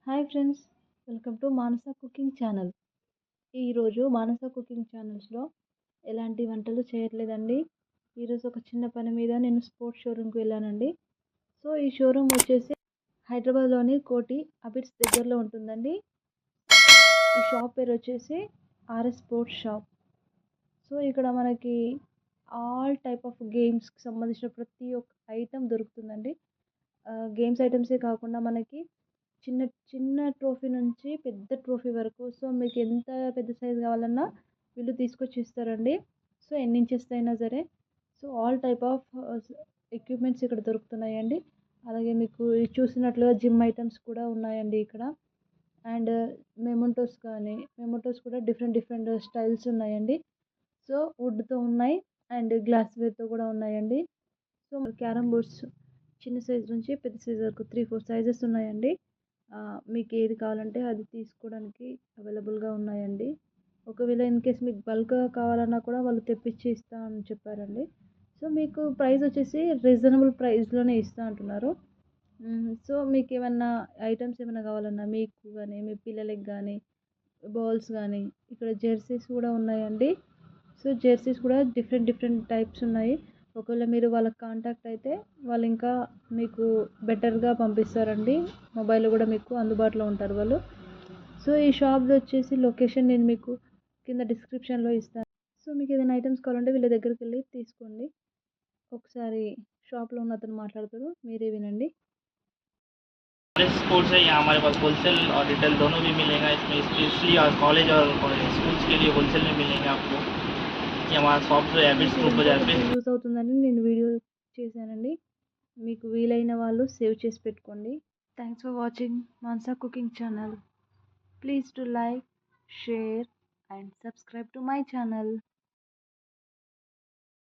Hi friends, welcome to Manasa cooking channel. ఈరోజు మానస cooking ఛానల్స్లో ఎలాంటి వంటలు చేయట్లేదండి. ఈరోజు ఒక చిన్న పని మీద నేను స్పోర్ట్స్ షోరూమ్కి వెళ్ళానండి. సో ఈ షోరూమ్ వచ్చేసి హైదరాబాద్లోని కోటి అబిడ్స్ దగ్గరలో ఉంటుందండి. ఈ షాప్ పేరు వచ్చేసి ఆర్ఎస్ స్పోర్ట్స్ షాప్. సో ఇక్కడ మనకి ఆల్ టైప్ ఆఫ్ గేమ్స్కి సంబంధించిన ప్రతి ఒక్క ఐటెం దొరుకుతుందండి. గేమ్స్ ఐటమ్సే కాకుండా మనకి చిన్న చిన్న ట్రోఫీ నుంచి పెద్ద ట్రోఫీ వరకు. సో మీకు ఎంత పెద్ద సైజ్ కావాలన్నా వీళ్ళు తీసుకొచ్చి ఇస్తారండి. సో ఎన్ని ఇంచెస్ అయినా సరే. So all type of equipments ఇక్కడ దొరుకుతున్నాయండి. అలాగే మీకు చూసినట్లుగా జిమ్ ఐటమ్స్ కూడా ఉన్నాయండి ఇక్కడ. అండ్ మెమోటోస్ కూడా డిఫరెంట్ డిఫరెంట్ స్టైల్స్ ఉన్నాయండి. సో వుడ్తో ఉన్నాయి అండ్ గ్లాస్వేర్తో కూడా ఉన్నాయండి. సో క్యారమ్ బోర్డ్స్ చిన్న సైజ్ నుంచి పెద్ద సైజ్ వరకు 3-4 సైజెస్ ఉన్నాయండి. మీకు ఏది కావాలంటే అది తీసుకోవడానికి అవైలబుల్గా ఉన్నాయండి. ఒకవేళ ఇన్ కేస్ మీకు బల్క్గా కావాలన్నా కూడా వాళ్ళు తెప్పించి ఇస్తా అని చెప్పారండి. సో మీకు ప్రైస్ వచ్చేసి రీజనబుల్ ప్రైస్లోనే ఇస్తా అంటున్నారు. సో మీకు ఏమన్నా ఐటమ్స్ ఏమైనా కావాలన్నా మీకు కానీ మీ పిల్లలకి కానీ బాల్స్ కానీ ఇక్కడ జెర్సీస్ కూడా ఉన్నాయండి. సో జెర్సీస్ కూడా డిఫరెంట్ డిఫరెంట్ టైప్స్ ఉన్నాయి. ఒకవేళ మీరు వాళ్ళకి కాంటాక్ట్ అయితే వాళ్ళు ఇంకా మీకు బెటర్గా పంపిస్తారండి. మొబైల్లో కూడా మీకు అందుబాటులో ఉంటారు వాళ్ళు. సో ఈ షాప్ది వచ్చేసి లొకేషన్ నేను మీకు కింద డిస్క్రిప్షన్లో ఇస్తాను. సో మీకు ఏదైనా ఐటమ్స్ కావాలంటే వీళ్ళ దగ్గరికి వెళ్ళి తీసుకోండి. ఒకసారి షాప్లో ఉన్న అతను మాట్లాడతాడు, మీరే వినండి. स्पोर्ट्स है, यहाँ हमारे पास होलसेल और रिटेल दोनों भी मिलेगा। इसमें स्पेशली और कॉलेज और स्कूल्स के लिए होलसेल में मिलेंगे आपको। ये हमारा शॉप जो है एबिट्स ग्रुप बाजार पे। యూజ్ అవుతుందని నేను వీడియో చేశానండి. మీకు వీలైన వాళ్ళు సేవ్ చేసి పెట్టుకోండి. Thanks for watching Mansa cooking channel. Please do like, share and subscribe to my channel.